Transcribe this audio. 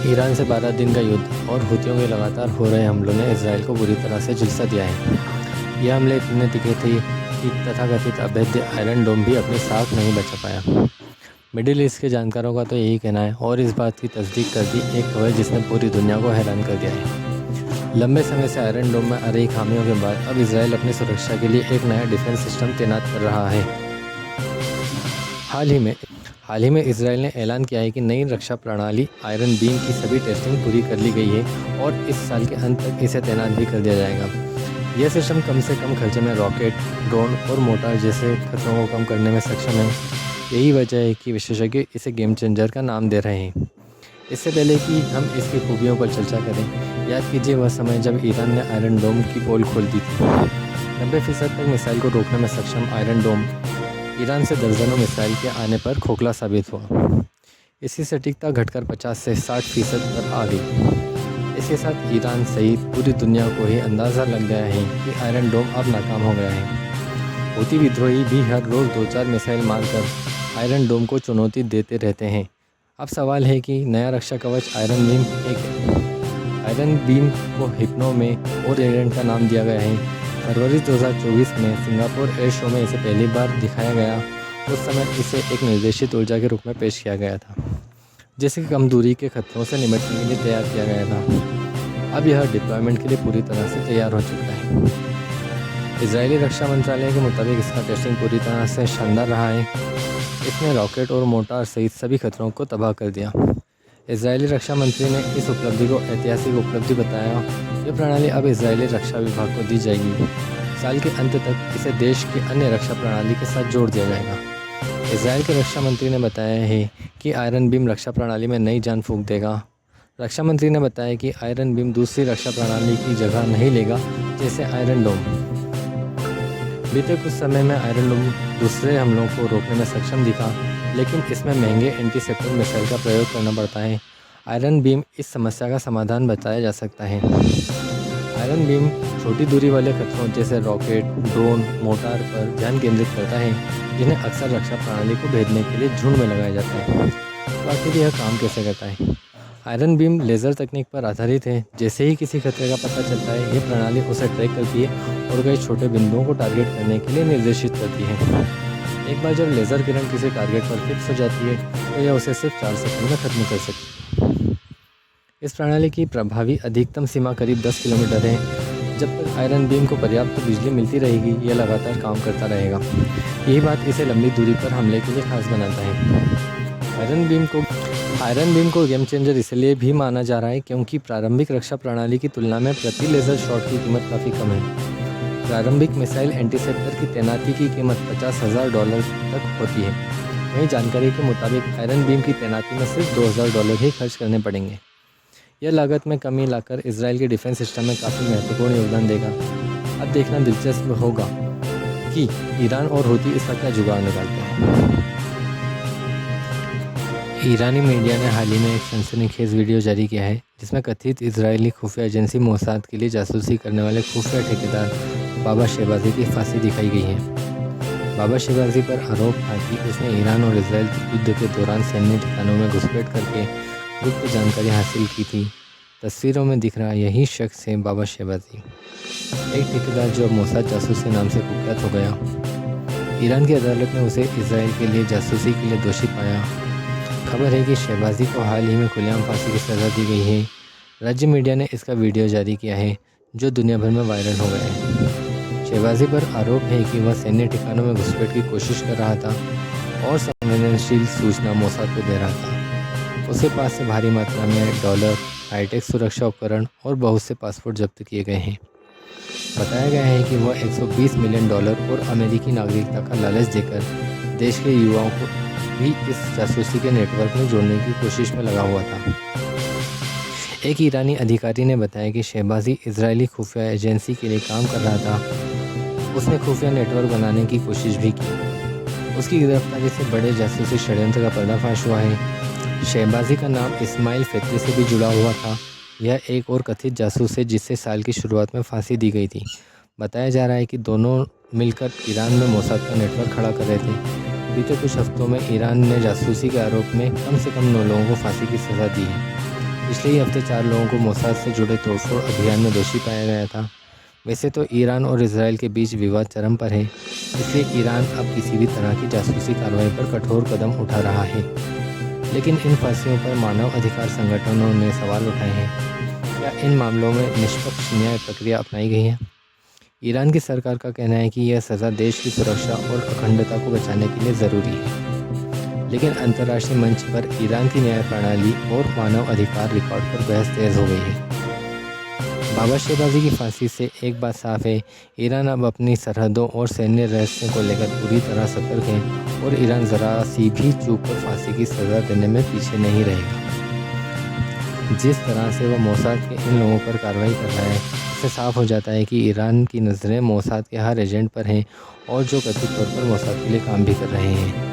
Iran से 12 दिन का युद्ध और हुतियों के लगातार हो रहे हमलों ने इसराइल को बुरी तरह से झुलसा दिया है। ये हमले इतने तीखे थे कि तथाकथित अवैध आयरन डोम भी अपनी साख नहीं बचा पाया। मिडिल ईस्ट के जानकारों का तो यही कहना है और इस बात की तस्दीक कर दी एक खबर जिसने पूरी दुनिया को हैरान कर दिया है। लंबे समय से आयरन डोम में आ रही खामियों के बाद अब इसराइल अपनी सुरक्षा के लिए एक नया डिफेंस सिस्टम तैनात कर रहा है। हाल ही में इसराइल ने ऐलान किया है कि नई रक्षा प्रणाली आयरन बीम की सभी टेस्टिंग पूरी कर ली गई है और इस साल के अंत तक इसे तैनात भी कर दिया जाएगा। यह सिस्टम कम से कम खर्चे में रॉकेट, ड्रोन और मोटार जैसे खतरों को कम करने में सक्षम है। यही वजह है कि विशेषज्ञ इसे गेम चेंजर का नाम दे रहे हैं। इससे पहले कि हम इसकी खूबियों पर चर्चा करें, याद कीजिए वह समय जब ईरान ने आयरन डोम की पोल खोल दी थी। 90% तक मिसाइल को रोकने में सक्षम आयरन डोम ईरान से दर्जनों मिसाइल के आने पर खोखला साबित हुआ। इसकी सटीकता घटकर 50 से 60% पर आ गई। इसके साथ ईरान सहित पूरी दुनिया को ही अंदाज़ा लग गया है कि आयरन डोम अब नाकाम हो गया है। हूती विद्रोही भी हर रोज़ 2-4 मिसाइल मारकर आयरन डोम को चुनौती देते रहते हैं। अब सवाल है कि नया रक्षा कवच आयरन बीम है क्या? आयरन बीम को हिप्नो में और एजेंट का नाम दिया गया है। फरवरी 2024 में सिंगापुर एयर शो में इसे पहली बार दिखाया गया। उस समय इसे एक निर्देशित ऊर्जा के रूप में पेश किया गया था, जिसे कम दूरी के खतरों से निपटने के लिए तैयार किया गया था। अब यह डिप्लॉयमेंट के लिए पूरी तरह से तैयार हो चुका है। इजरायली रक्षा मंत्रालय के मुताबिक इसका टेस्टिंग पूरी तरह से शानदार रहा है। इसने रॉकेट और मोटार सहित सभी खतरों को तबाह कर दिया। इजरायली रक्षा मंत्री ने इस उपलब्धि को ऐतिहासिक उपलब्धि बताया। यह प्रणाली अब इजरायली रक्षा विभाग को दी जाएगी। साल के अंत तक इसे देश की अन्य रक्षा प्रणाली के साथ जोड़ दिया जाएगा। इजरायल के रक्षा मंत्री ने बताया है कि आयरन बीम रक्षा प्रणाली में नई जान फूंक देगा। रक्षा मंत्री ने बताया कि आयरन बीम दूसरी रक्षा प्रणाली की जगह नहीं लेगा, जैसे आयरन डोम। बीते कुछ समय में आयरन डोम दूसरे हमलों को रोकने में सक्षम दिखा, लेकिन इसमें महंगे एंटीसेप्टर मिसाइल का प्रयोग करना पड़ता है। आयरन बीम इस समस्या का समाधान बताया जा सकता है। आयरन बीम छोटी दूरी वाले खतरों जैसे रॉकेट, ड्रोन, मोटार पर ध्यान केंद्रित करता है, जिन्हें अक्सर रक्षा प्रणाली को भेदने के लिए झुंड में लगाया जाता है। तो आखिर यह काम कैसे करता है? आयरन बीम लेज़र तकनीक पर आधारित है। जैसे ही किसी खतरे का पता चलता है, यह प्रणाली उसे ट्रैक करती है और कई छोटे बिंदुओं को टारगेट करने के लिए निर्देशित करती है। एक बार जब लेज़र किरण किसी टारगेट पर फिक्स हो जाती है, तो यह उसे सिर्फ 4 सेकंड में खत्म कर सकती है। इस प्रणाली की प्रभावी अधिकतम सीमा करीब 10 किलोमीटर है। जब तक आयरन बीम को पर्याप्त बिजली मिलती रहेगी, यह लगातार काम करता रहेगा। यही बात इसे लंबी दूरी पर हमले के लिए खास बनाता है। आयरन बीम को गेम चेंजर इसलिए भी माना जा रहा है क्योंकि प्रारंभिक रक्षा प्रणाली की तुलना में प्रति लेज़र शॉट की कीमत काफ़ी कम है। प्रारंभिक मिसाइल एंटीसेप्टर की तैनाती की कीमत $50,000 तक होती है। वहीं जानकारी के मुताबिक आयरन बीम की तैनाती में सिर्फ $2,000 ही खर्च करने पड़ेंगे। यह लागत में कमी लाकर इसराइल के डिफेंस सिस्टम में काफ़ी महत्वपूर्ण योगदान देगा। अब देखना दिलचस्प होगा कि ईरान और हूती इसका क्या जुगाड़ निकालते हैं। ईरानी मीडिया ने हाल ही में एक सनसनीखेज वीडियो जारी किया है, जिसमें कथित इजरायली खुफिया एजेंसी मोसाद के लिए जासूसी करने वाले खुफिया ठेकेदार बाबा शेहबाजी की फांसी दिखाई गई है। बाबा शेहबाजी पर आरोप था कि उसने ईरान और इसराइल युद्ध के दौरान सैन्य ठिकानों में घुसपैठ करके गुप्त जानकारी हासिल की थी। तस्वीरों में दिख रहा यही शख्स है बाबा शेहबाजी, एक ठेकेदार जो अब मोसाद जासूस के नाम से कुख्यात हो गया। ईरान की अदालत ने उसे इसराइल के लिए जासूसी के लिए दोषी पाया। खबर है कि शेहबाजी को हाल ही में खुलेआम फांसी की सज़ा दी गई है। राज्य मीडिया ने इसका वीडियो जारी किया है, जो दुनिया भर में वायरल हो गया है। शेहबाजी पर आरोप है कि वह सैन्य ठिकानों में घुसपैठ की कोशिश कर रहा था और संवेदनशील सूचना मोसाद को दे रहा था। उसके पास से भारी मात्रा में डॉलर, हाईटेक सुरक्षा उपकरण और बहुत से पासपोर्ट जब्त किए गए हैं। बताया गया है कि वह $120 मिलियन और अमेरिकी नागरिकता का लालच देकर देश के युवाओं को भी इस जासूसी के नेटवर्क में जोड़ने की कोशिश में लगा हुआ था। एक ईरानी अधिकारी ने बताया कि शेहबाजी इजरायली खुफिया एजेंसी के लिए काम कर रहा था। उसने खुफिया नेटवर्क बनाने की कोशिश भी की। उसकी गिरफ्तारी से बड़े जासूसी षड्यंत्र का पर्दाफाश हुआ है। शेहबाजी का नाम इस्माइल फेत्री से भी जुड़ा हुआ था। यह एक और कथित जासूस है जिसे साल की शुरुआत में फांसी दी गई थी। बताया जा रहा है कि दोनों मिलकर ईरान में मोसाद का नेटवर्क खड़ा कर रहे थे। बीते कुछ हफ्तों में ईरान ने जासूसी के आरोप में कम से कम 9 लोगों को फांसी की सज़ा दी है। पिछले ही हफ्ते 4 लोगों को मोसाद से जुड़े तोड़फोड़ अभियान में दोषी पाया गया था। वैसे तो ईरान और इजराइल के बीच विवाद चरम पर है, इसलिए ईरान अब किसी भी तरह की जासूसी कार्रवाई पर कठोर कदम उठा रहा है। लेकिन इन फांसियों पर मानव अधिकार संगठनों ने सवाल उठाए हैं। क्या इन मामलों में निष्पक्ष न्याय प्रक्रिया अपनाई गई है? ईरान की सरकार का कहना है कि यह सज़ा देश की सुरक्षा और अखंडता को बचाने के लिए ज़रूरी है। लेकिन अंतर्राष्ट्रीय मंच पर ईरान की न्याय प्रणाली और मानव अधिकार रिकॉर्ड पर बहस तेज हो गई है। बाबर शहबाजी की फांसी से एक बात साफ है, ईरान अब अपनी सरहदों और सैन्य रहस्यों को लेकर पूरी तरह सतर्क है और ईरान ज़रा सी भी चूक पर फांसी की सज़ा देने में पीछे नहीं रहेगा। जिस तरह से वह मोसाद के इन लोगों पर कार्रवाई कर रहा है, इससे साफ हो जाता है कि ईरान की नज़रें मोसाद के हर एजेंट पर हैं और जो कथित तौर पर मोसाद के लिए काम भी कर रहे हैं।